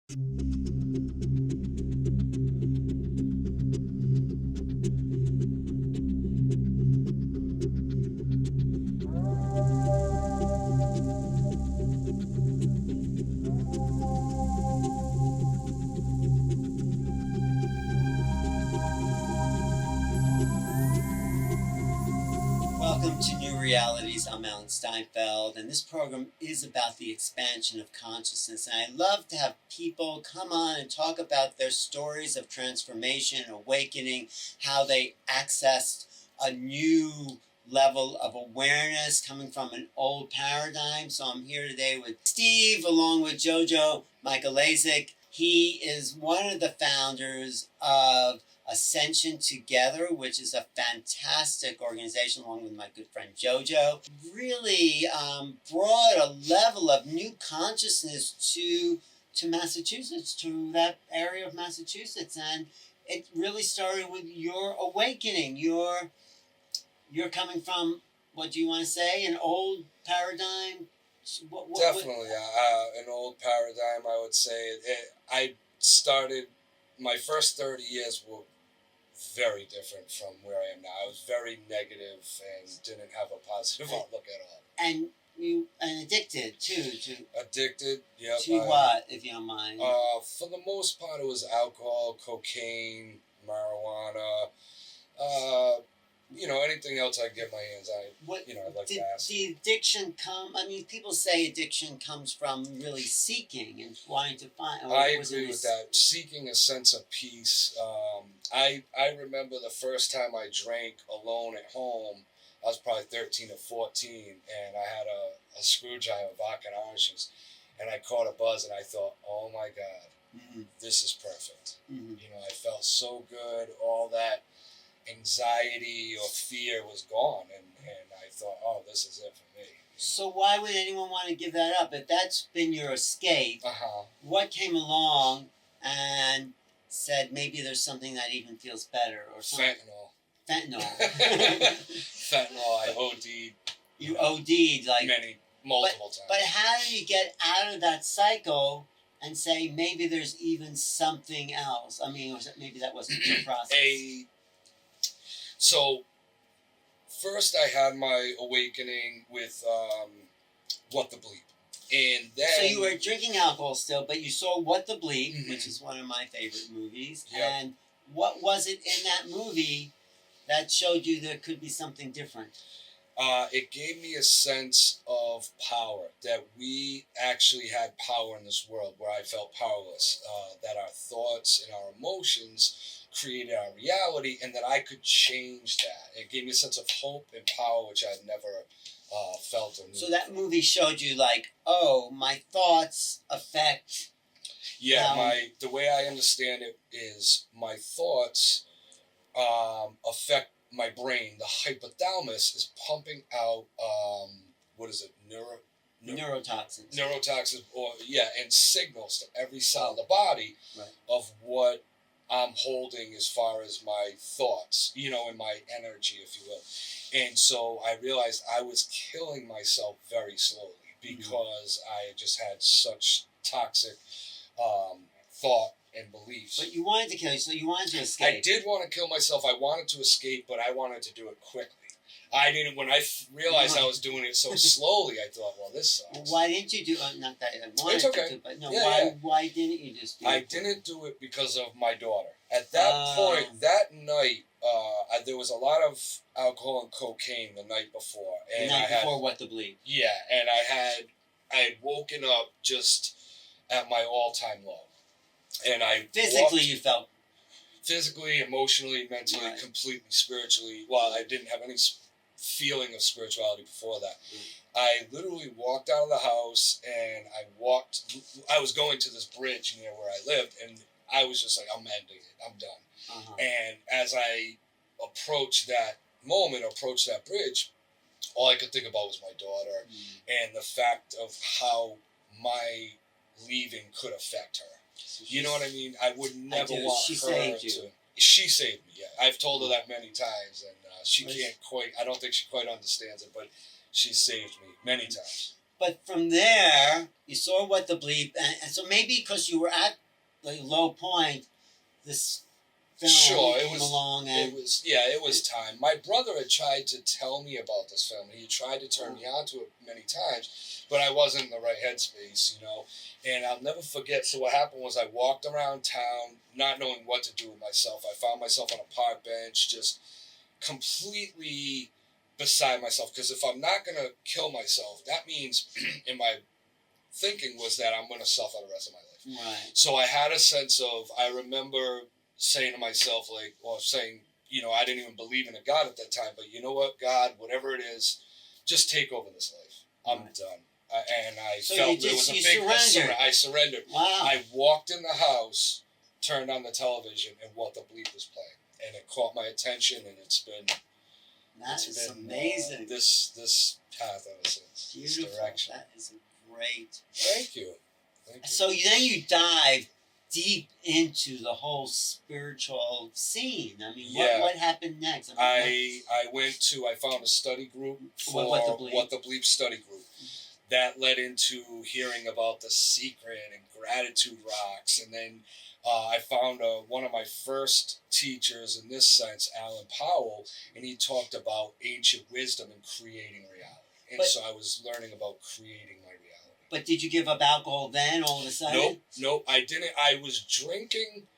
Welcome to New Realities. I'm Alan Steinfeld, and this program is about the expansion of consciousness. And I love to have people come on and talk about their stories of transformation, awakening, how they accessed a new level of awareness coming from an old paradigm. So I'm here today with Steve, along with Jojo Michaelazik. He is one of the founders of Ascension Together, which is a fantastic organization, along with my good friend Jojo. Really brought a level of new consciousness to Massachusetts, to that area of Massachusetts, and it really started with your awakening. You're coming from, what do you want to say, an old paradigm? Definitely, an old paradigm, I would say. I started, my first 30 years were very different from where I am now. I was very negative and didn't have a positive outlook at all. And addicted too to Addicted, yep. To what, if you don't mind? For the most part, it was alcohol, cocaine, marijuana, anything else I get my hands on. I'd like to ask. The addiction people say addiction comes from really seeking and wanting to find. I agree with that. Seeking a sense of peace. I remember the first time I drank alone at home. I was probably 13 or 14, and I had a screwdriver, vodka and orange juice, and I caught a buzz, and I thought, oh my God, this is perfect. I felt so good. All that anxiety or fear was gone, and I thought, oh, this is it for me. So why would anyone want to give that up? If that's been your escape, what came along and said maybe there's something that even feels better or something? Fentanyl. Fentanyl, I OD'd. You OD'd like multiple times. But how do you get out of that cycle and say maybe there's even something else? I mean, maybe that wasn't your process. So, first I had my awakening with What the Bleep. And then... So you were drinking alcohol still, but you saw What the Bleep, which is one of my favorite movies. Yep. And what was it in that movie that showed you there could be something different? It gave me a sense of power, that we actually had power in this world where I felt powerless, that our thoughts and our emotions created our reality, and that I could change that. It gave me a sense of hope and power, which I'd never felt or knew. So that movie showed you like, oh, my thoughts affect... Yeah, the way I understand it is my thoughts affect my brain. The hypothalamus is pumping out, neurotoxins. Neurotoxins, and signals to every cell of the body of what I'm holding as far as my thoughts, and my energy, if you will. And so I realized I was killing myself very slowly because I just had such toxic thought and beliefs. But you wanted to kill yourself, so you wanted to escape. I did want to kill myself. I wanted to escape, but I wanted to do it quickly. I didn't. When I realized I was doing it so slowly, I thought, well, this sucks. Why didn't you do not that I wanted it's okay. to, but no, yeah, why didn't you just do it? I didn't do it because of my daughter. At that point, that night, there was a lot of alcohol and cocaine the night before. And the night before What the Bleep. Yeah, and I had woken up just at my all-time low. And you felt physically, emotionally, mentally, completely spiritually. Well, I didn't have any feeling of spirituality before that. I literally walked out of the house and I was going to this bridge near where I lived, and I was just like, I'm ending it. I'm done. And as I approached that bridge, all I could think about was my daughter and the fact of how my leaving could affect her. You know what I mean? I would never want her to... She saved me, yeah. I've told her that many times, and she can't quite... I don't think she quite understands it, but she saved me many times. But from there, you saw what the bleep, and so maybe because you were at the low point, this film came along, and it was time. My brother had tried to tell me about this film. He tried to turn me on to it many times, but I wasn't in the right headspace, you know. And I'll never forget. So what happened was I walked around town, not knowing what to do with myself. I found myself on a park bench, just completely beside myself. Because if I'm not gonna kill myself, that means, in my thinking, was that I'm gonna suffer the rest of my life. right. So I had a sense of. I remember saying to myself, you know, I didn't even believe in a God at that time, but you know what, God, whatever it is, just take over this life. I'm done. And I felt there was a big surrender. I surrendered. Wow. I walked in the house, turned on the television, and what the bleep was playing. And it caught my attention, and it's been amazing. This path ever since. Beautiful. This direction. That is great. Thank you. So then you dive deep into the whole spiritual scene. I mean, what happened next? I found a study group for What the Bleep study group. That led into hearing about The Secret and Gratitude Rocks. And then I found one of my first teachers in this sense, Alan Powell, and he talked about ancient wisdom and creating reality. And so I was learning about creating my reality. But did you give up alcohol then all of a sudden? Nope, I didn't. I was drinking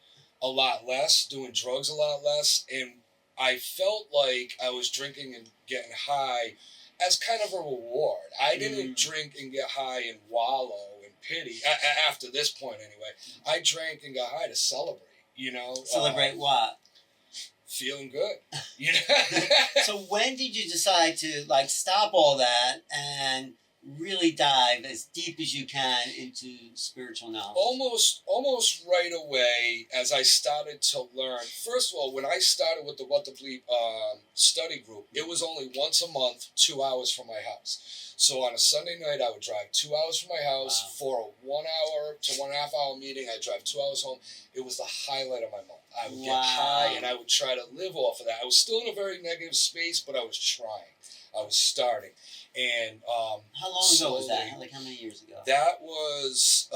a lot less, doing drugs a lot less, and I felt like I was drinking and getting high as kind of a reward. I didn't drink and get high and wallow in pity. After this point, anyway, I drank and got high to celebrate, you know. Celebrate what? Feeling good, you know. So when did you decide to, like, stop all that and really dive as deep as you can into spiritual knowledge? Almost right away, as I started to learn. First of all, when I started with the What the Bleep study group, it was only once a month, 2 hours from my house. So on a Sunday night, I would drive 2 hours from my house for a 1 hour to 1.5 hour meeting. I'd drive 2 hours home. It was the highlight of my month. I would get high, and I would try to live off of that. I was still in a very negative space, but I was trying. I was starting. And how long ago was that? Like, how many years ago? That was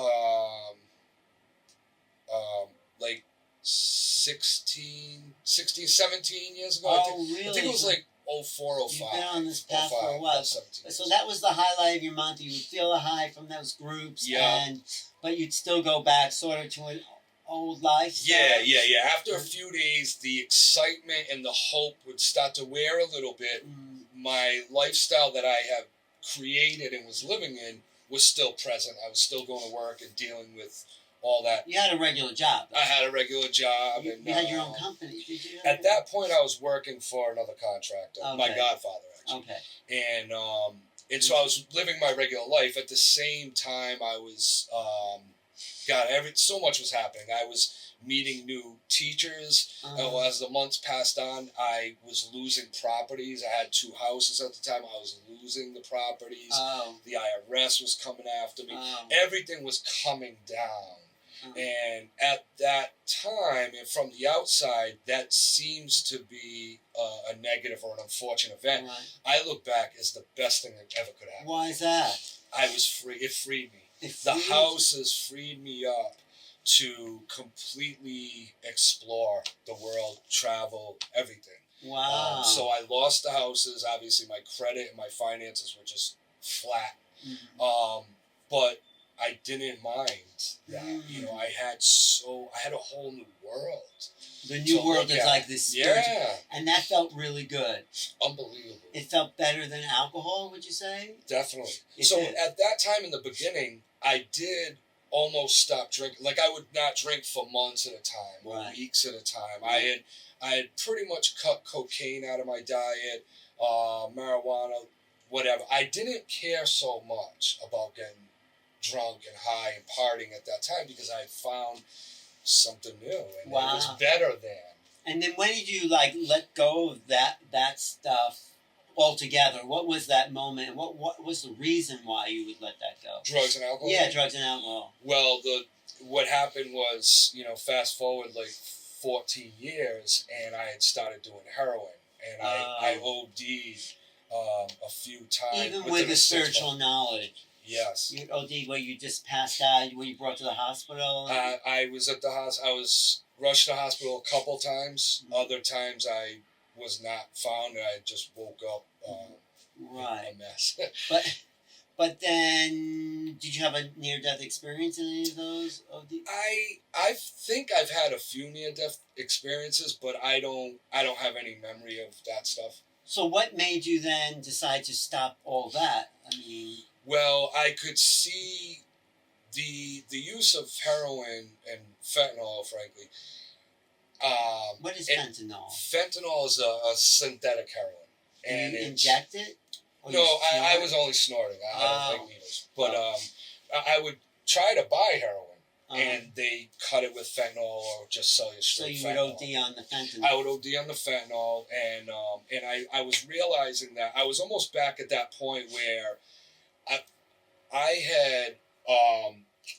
like 16, 17 years ago. Oh, really? I think it was like 04, 05. You've been on this path for a while. So that was the highlight of your month. You would feel a high from those groups, but you'd still go back sort of to an old life. Yeah. After a few days, the excitement and the hope would start to wear a little bit. My lifestyle that I have created and was living in was still present. I was still going to work and dealing with all that. You had a regular job. I had a regular job. You had your own company, did you? At that point, I was working for another contractor, my godfather, actually. Okay. And so I was living my regular life. At the same time, I was, so much was happening. I was meeting new teachers. As the months passed on, I was losing properties. I had 2 houses at the time. I was losing the properties. The IRS was coming after me. Everything was coming down. And at that time, and from the outside, that seems to be a negative or an unfortunate event. I look back as the best thing that ever could happen. Why is that? I was free. It freed me. The house has freed me up to completely explore the world, travel, everything. Wow. So I lost the houses. Obviously, my credit and my finances were just flat. But I didn't mind that. You know, I had a whole new world. The new world is like this spiritual, and that felt really good. Unbelievable. It felt better than alcohol, would you say? Definitely. At that time in the beginning, I did almost stop drinking. Like, I would not drink for months at a time or weeks at a time. I had pretty much cut cocaine out of my diet, marijuana, whatever. I didn't care so much about getting drunk and high and partying at that time because I had found something new and it was better than. And then when did you let go of that stuff altogether? What was that moment? What was the reason why you would let that go? Drugs and alcohol? Yeah, drugs and alcohol. Well, what happened was, fast forward like 14 years and I had started doing heroin and I OD'd a few times. Even with the spiritual knowledge. Yes. You OD where you just passed out, were you brought to the hospital? I was at the hospital. I was rushed to the hospital a couple times. Mm-hmm. Other times I was not found, and I just woke up right. a mess. But then, did you have a near-death experience in any of those OD? I think I've had a few near-death experiences, but I don't have any memory of that stuff. So what made you then decide to stop all that? I mean... Well, I could see the use of heroin and fentanyl, frankly. What is fentanyl? Fentanyl is a synthetic heroin. And you inject it? No, I was only snorting. I don't like needles. But I would try to buy heroin, and they cut it with fentanyl or just sell you straight fentanyl. So you would OD on the fentanyl? I would OD on the fentanyl, and I was realizing that I was almost back at that point where I had,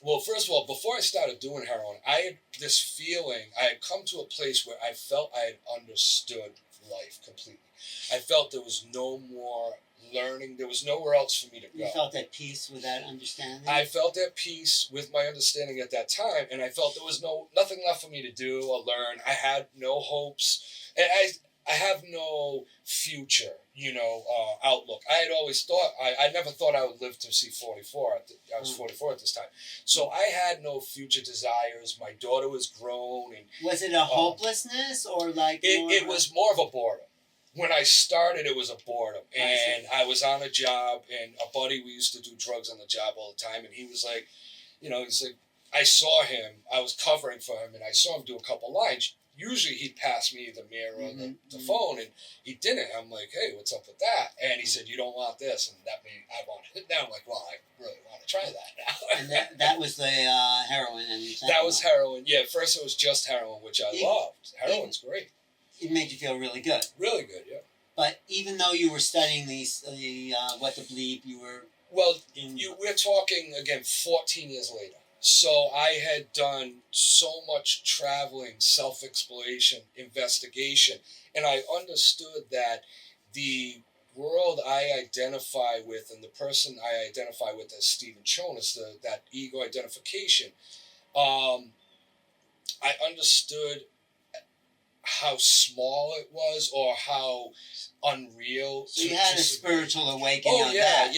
well, first of all, before I started doing heroin, I had this feeling, I had come to a place where I felt I had understood life completely. I felt there was no more learning. There was nowhere else for me to go. You felt at peace with that understanding? I felt at peace with my understanding at that time, and I felt there was nothing left for me to do or learn. I had no hopes. And I have no future, outlook. I had always thought, I never thought I would live to see 44. I was 44 at this time. So I had no future desires. My daughter was grown. And was it a hopelessness or like... It was more of a boredom. When I started, it was a boredom. And I was on a job, and a buddy, we used to do drugs on the job all the time, and he was like, he's like, I saw him, I was covering for him, and I saw him do a couple lines. Usually he'd pass me the mirror or the phone, and he didn't. I'm like, hey, what's up with that? And he said, you don't want this, and that made I wanted it. Now I'm like, well, I really want to try that now. And that was the heroin? And that was heroin. Yeah, at first it was just heroin, which I loved. Heroin's great. It made you feel really good. Really good, yeah. But even though you were studying what the bleep, you were... Well, we're talking, again, 14 years later. So I had done so much traveling, self-exploration, investigation, and I understood that the world I identify with and the person I identify with as Stephen Tsonos, that ego identification, I understood how small it was or how unreal. So you had a spiritual awakening. Oh, yeah.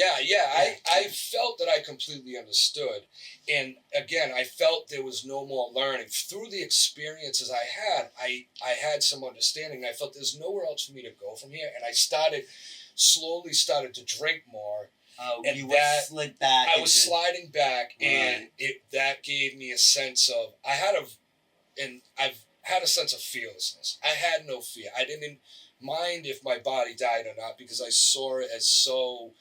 I felt that I completely understood. And again, I felt there was no more learning. Through the experiences I had some understanding. I felt there's nowhere else for me to go from here. And I slowly started to drink more. And you slid back. I was sliding back, and that gave me a sense of, I've had a sense of fearlessness. I had no fear. I didn't mind if my body died or not because I saw it as so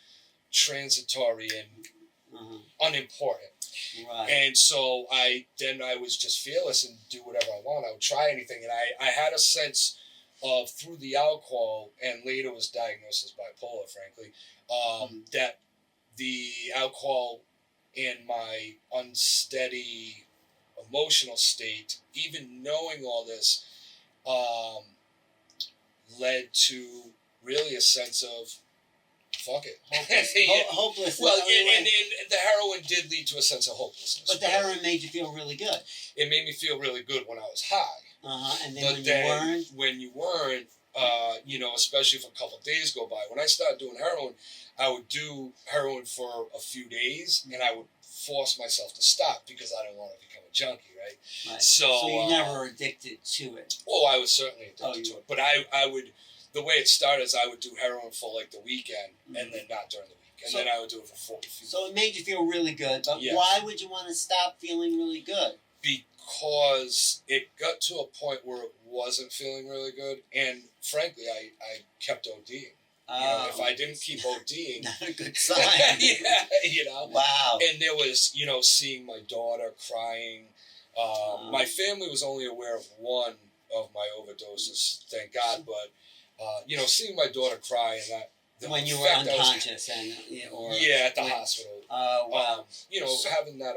transitory and unimportant. Right. And so I was just fearless and do whatever I want. I would try anything. And I had a sense of, through the alcohol, and later was diagnosed as bipolar, frankly, that the alcohol and my unsteady emotional state, even knowing all this, led to really a sense of fuck it. Hopelessness. Well, and the heroin did lead to a sense of hopelessness. But the heroin made you feel really good. It made me feel really good when I was high. And then when you weren't, especially if a couple of days go by. When I started doing heroin, I would do heroin for a few days, and I would force myself to stop because I didn't want to become a junkie, right? So you never were addicted to it? Oh, I was certainly addicted to it. But I would, the way it started is I would do heroin for like the weekend, and then not during the week. And then I would do it for 40 feet. So it made you feel really good, but why would you want to stop feeling really good? Because it got to a point where it wasn't feeling really good, and frankly, I kept ODing. If I didn't keep ODing, not a good sign. Wow. And there was, seeing my daughter crying. My family was only aware of one of my overdoses, thank God. But seeing my daughter cry and that when you were unconscious at the hospital. Wow. Having that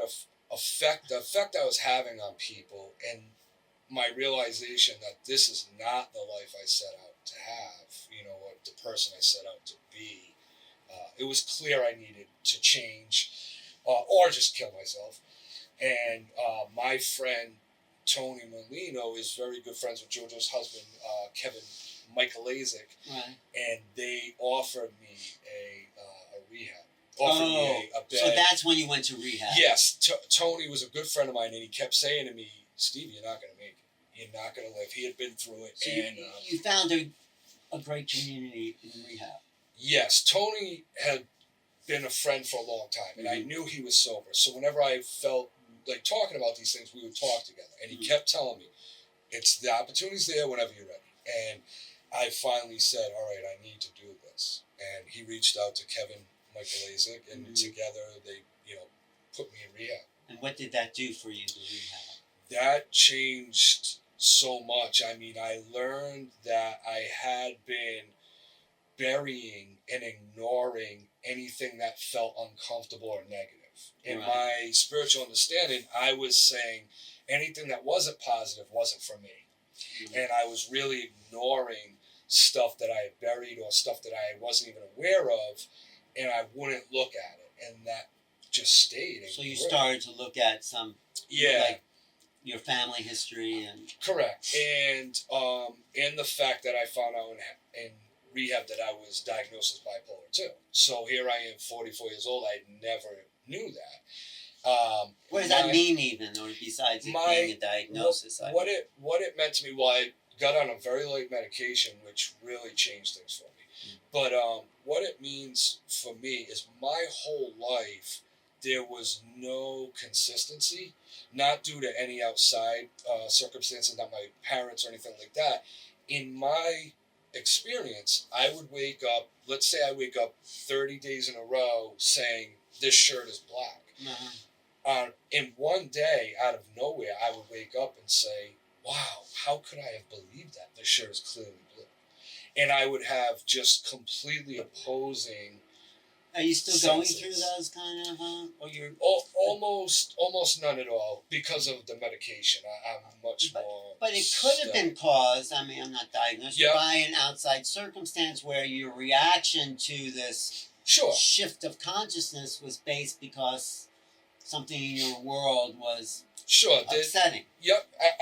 effect, the effect I was having on people, and my realization that this is not the life I set out to have, what the person I set out to be, It was clear I needed to change or just kill myself. And my friend Tony Molino is very good friends with JoJo's husband, Kevin Michaelazic, Right. and they offered me a rehab. Offered me a bed. So that's when you went to rehab. Yes, Tony was a good friend of mine, and he kept saying to me, "Steve, you're not going to make it. You're not going to live." He had been through it. So and you found a great community in rehab. Yes, Tony had been a friend for a long time, and I knew he was sober. So whenever I felt like talking about these things, we would talk together. And he kept telling me, "It's the opportunity's there whenever you're ready." And I finally said, "All right, I need to do this." And he reached out to Kevin Michaelazic, and together they, put me in rehab. And what did that do for you, the rehab? That changed so much. I mean, I learned that I had been burying and ignoring anything that felt uncomfortable or negative. In my spiritual understanding, I was saying anything that wasn't positive wasn't for me. And I was really ignoring stuff that I had buried or stuff that I wasn't even aware of, and I wouldn't look at it. And that just stayed. So you started to look at some, like your family history and... Correct. And the fact that I found out in rehab that I was diagnosed as bipolar too. So here I am, 44 years old. I never knew that. What does that mean even, or besides it being a diagnosis? What it meant to me, well, I got on a very light medication, which really changed things for me. But what it means for me is my whole life, there was no consistency, not due to any outside circumstances, not my parents or anything like that. In my experience, I would wake up, let's say I wake up 30 days in a row saying, "This shirt is black." In one day, out of nowhere, I would wake up and say, "Wow, how could I have believed that? This shirt is clearly blue." And I would have just completely opposing. Are you still going through those kind of, or you're... Almost none at all, because of the medication. I'm much more... But it could have been caused, I mean, I'm not diagnosed, by an outside circumstance where your reaction to this shift of consciousness was based because something in your world was upsetting.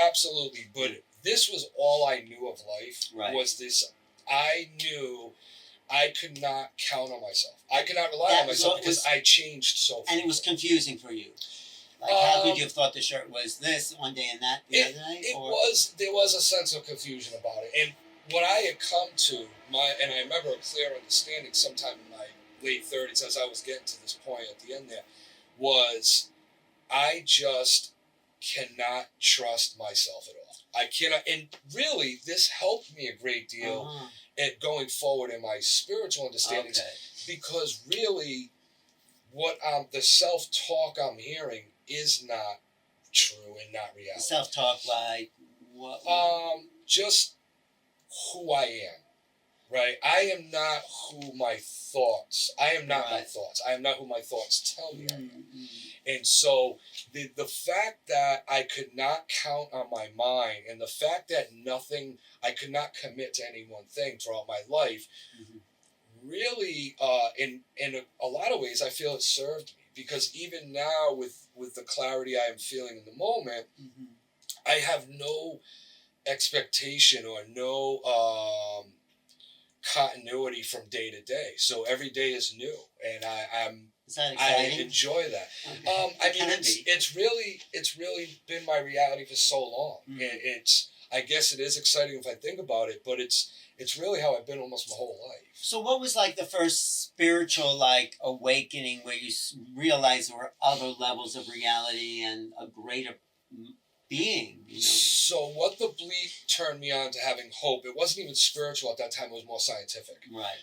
Absolutely. But this was all I knew of life, was this. I knew I could not count on myself. I could not rely on myself because I changed so fast. And it was confusing for you. Like, how could you have thought the shirt was this one day and that the other day? There was a sense of confusion about it. And what I had come to, and I remember a clear understanding sometime in my late 30s as I was getting to this point at the end there, was I just cannot trust myself at all. I cannot, and really, this helped me a great deal at going forward in my spiritual understandings, because really, what the self-talk I'm hearing is not true and not reality. Self-talk, like what? Just who I am, right? I am not who my thoughts. I am not my thoughts. I am not who my thoughts tell me I am. And so the fact that I could not count on my mind, and the fact that I could not commit to any one thing throughout my life, really, in a lot of ways, I feel it served me. Because even now, with the clarity I am feeling in the moment, I have no expectation or no continuity from day to day. So every day is new, and Is that exciting? I enjoy that. I mean, it's really been my reality for so long. I guess it is exciting if I think about it, but it's really how I've been almost my whole life. So what was like the first spiritual awakening where you realized there were other levels of reality and a greater being? So what the bleep turned me on to having hope, it wasn't even spiritual at that time, it was more scientific. Right.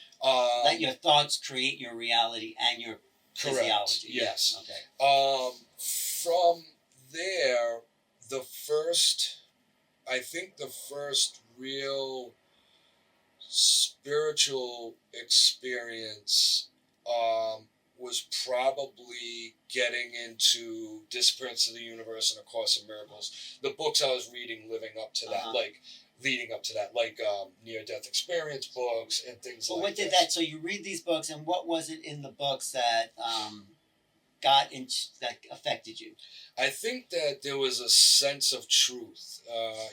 Let your thoughts create your reality and your physiology. Yes. Okay. From there, the first real spiritual experience was probably getting into Disappearance of the Universe and A Course in Miracles. The books I was reading living up to that, like leading up to that, like near-death experience books and things But like what did this. that? So you read these books, and what was it in the books that that affected you? I think that there was a sense of truth.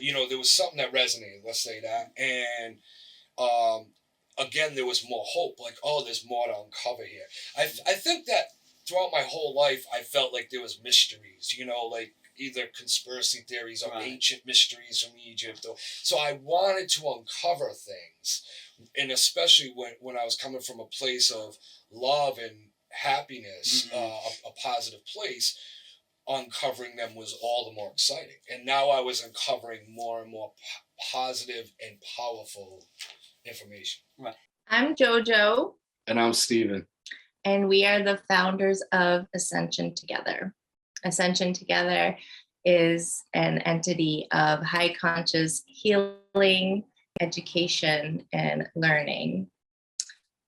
There was something that resonated. Let's say that, and again, there was more hope. Like, oh, there's more to uncover here. I think that throughout my whole life, I felt like there was mysteries. Like either conspiracy theories or ancient mysteries from Egypt. So I wanted to uncover things, and especially when I was coming from a place of love and happiness, a positive place, uncovering them was all the more exciting. And now I was uncovering more and more positive and powerful information. Right. I'm JoJo. And I'm Steven. And we are the founders of Ascension Together. Ascension Together is an entity of high conscious healing, education, and learning.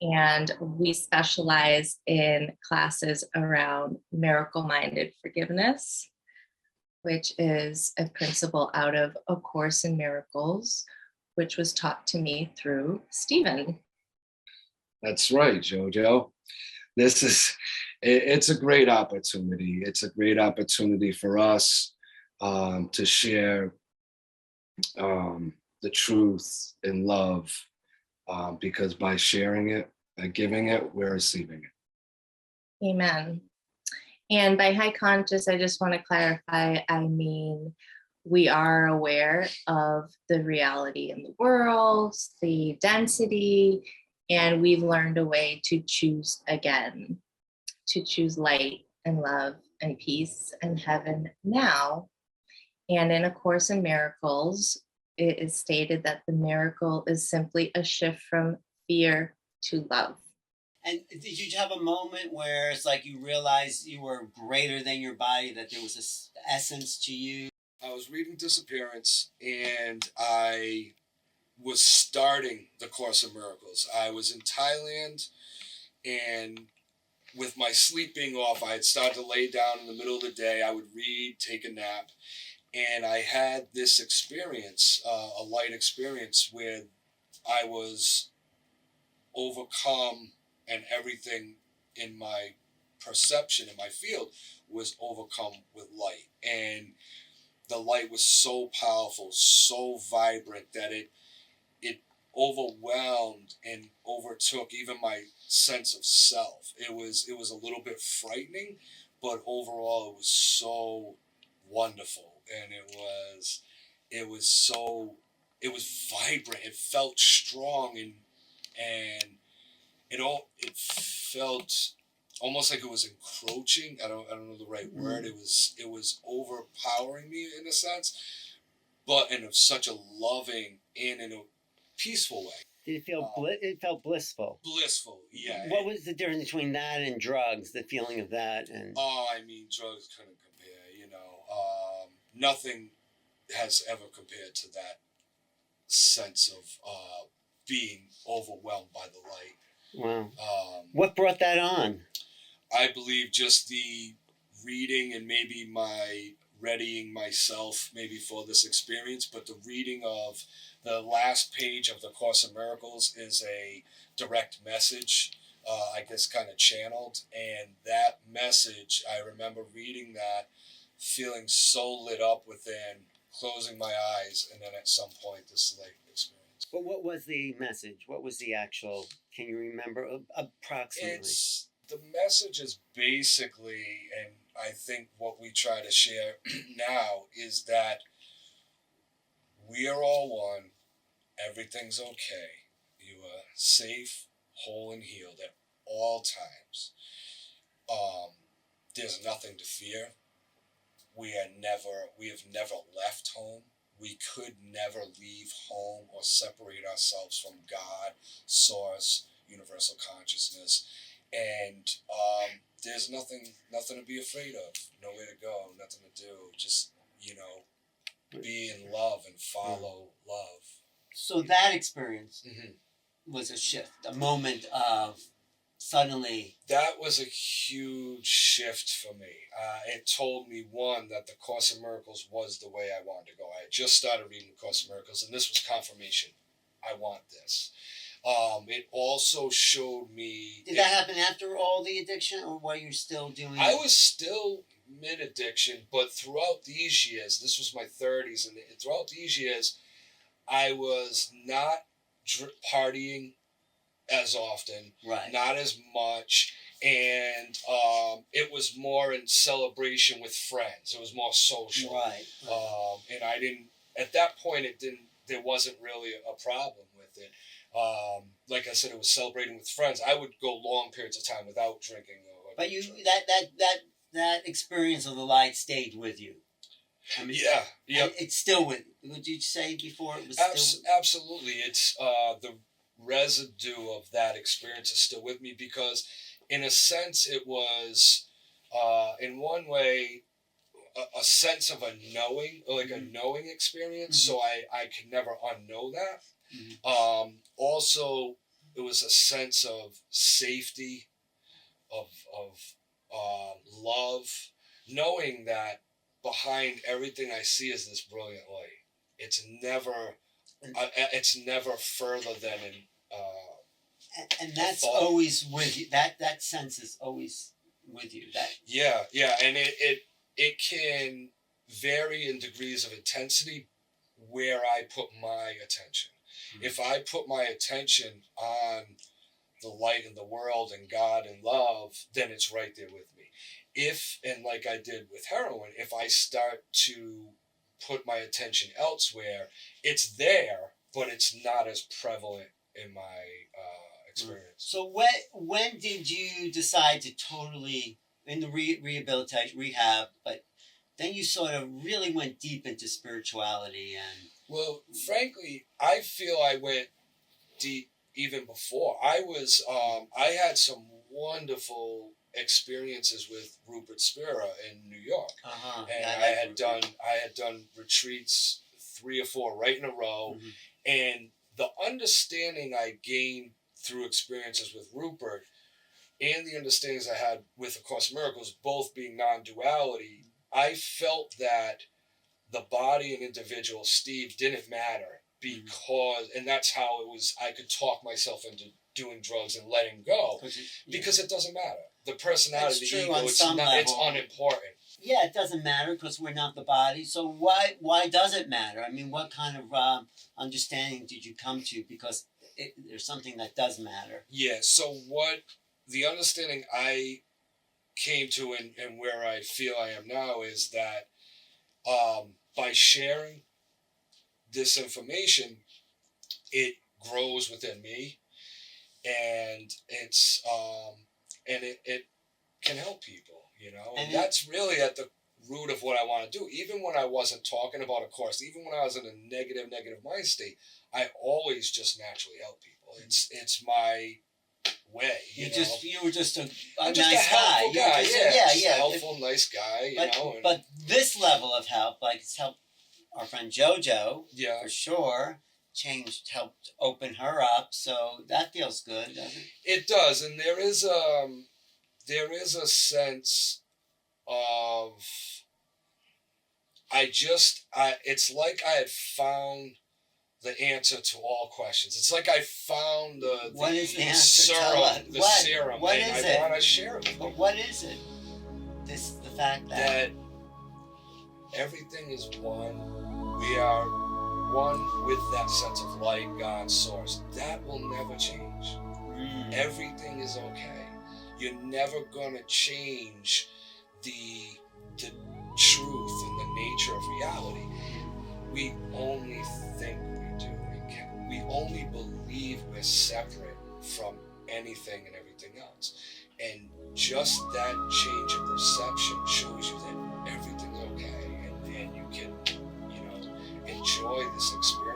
And we specialize in classes around miracle-minded forgiveness, which is a principle out of A Course in Miracles, which was taught to me through Steven. That's right, JoJo. It's a great opportunity. It's a great opportunity for us to share the truth in love, because by sharing it, by giving it, we're receiving it. Amen. And by high conscious, I just want to clarify, I mean, we are aware of the reality in the world, the density, and we've learned a way to choose again, to choose light and love and peace and heaven now. And in A Course in Miracles, it is stated that the miracle is simply a shift from fear to love. And did you have a moment where it's like you realized you were greater than your body, that there was this essence to you? I was reading Disappearance, and I was starting the Course in Miracles. I was in Thailand, and with my sleep being off, I had started to lay down in the middle of the day. I would read, take a nap, and I had this experience, a light experience, where I was overcome, and everything in my perception, in my field, was overcome with light. And the light was so powerful, so vibrant, that it overwhelmed and overtook even my sense of self. It was a little bit frightening, but overall it was so wonderful, and it was vibrant. It felt strong, and it felt almost like it was encroaching. I don't know the right word. It was overpowering me in a sense, but in such a loving and in a peaceful way. Did it feel it felt blissful? Blissful, yeah. What was the difference between that and drugs? The feeling of that and drugs couldn't compare. Nothing has ever compared to that sense of being overwhelmed by the light. Wow. What brought that on? I believe just the reading and maybe my readying myself maybe for this experience, but the reading of the last page of the Course in Miracles is a direct message, I guess kind of channeled, and that message, I remember reading that, feeling so lit up within, closing my eyes, and then at some point this light experience. But what was the message? What was the actual, can you remember approximately? The message is basically, and I think what we try to share now, is that we are all one. Everything's okay. You are safe, whole, and healed at all times. There's nothing to fear. We have never left home. We could never leave home or separate ourselves from God, Source, universal consciousness. And there's nothing to be afraid of, nowhere to go, nothing to do. Just, be in love and follow love. So that experience was a shift, a moment of suddenly? That was a huge shift for me. It told me, one, that the Course in Miracles was the way I wanted to go. I had just started reading the Course in Miracles, and this was confirmation. I want this. It also showed me... Did that happen after all the addiction, or were you still doing... I was still mid-addiction, but throughout these years, this was my 30s, and throughout these years, I was not partying as often, right, not as much, and it was more in celebration with friends. It was more social, right. And I didn't, at that point, there wasn't really a problem with it. Like I said, it was celebrating with friends. I would go long periods of time without drinking. But you, that experience of the light stayed with you. I mean, yeah. It's still with. Would you say before it was still? Absolutely, it's the residue of that experience is still with me, because, in a sense, it was, in one way, a sense of a knowing, like a knowing experience. So I could never unknow that. Also, it was a sense of safety, of love, knowing that behind everything I see is this brilliant light. It's never further than and that's always with you. That sense is always with you. Yeah, and it can vary in degrees of intensity where I put my attention. If I put my attention on the light in the world and God and love, then it's right there with me. And like I did with heroin, if I start to put my attention elsewhere, it's there, but it's not as prevalent in my experience. So when did you decide to totally, in the rehabilitation, rehab, but then you sort of really went deep into spirituality and... Well, frankly, I feel I went deep even before. I had some wonderful experiences with Rupert Spira in New York. And I had done retreats 3 or 4 right in a row. And the understanding I gained through experiences with Rupert and the understandings I had with A Course in Miracles, both being non-duality, I felt that the body and individual Steve didn't matter, because, and that's how it was, I could talk myself into doing drugs and letting go, because it doesn't matter. The personality, the ego, it's unimportant. Yeah, it doesn't matter because we're not the body. So why does it matter? I mean, what kind of understanding did you come to? Because there's something that does matter. Yeah, so the understanding I came to and where I feel I am now is that by sharing this information, it grows within me, and it's it can help people, and that's really at the root of what I want to do. Even when I wasn't talking about A Course, even when I was in a negative mind state, I always just naturally help people. It's my way. You were just a nice guy. Helpful, nice guy. But this level of help, like it's helped our friend JoJo, for sure, helped open her up. So that feels good, doesn't it? It does, and there is a sense of it's like I had found the answer to all questions. It's like I found the what is the answer? Serum. What is it? I want to share it with you. But what is it? The fact that everything is one. We are one with that sense of light, God, source. That will never change. Everything is okay. You're never gonna change the truth and the nature of reality. We only think we do. We only believe we're separate from anything and everything else. And just that change in perception shows you that everything's okay, and you can, enjoy this experience.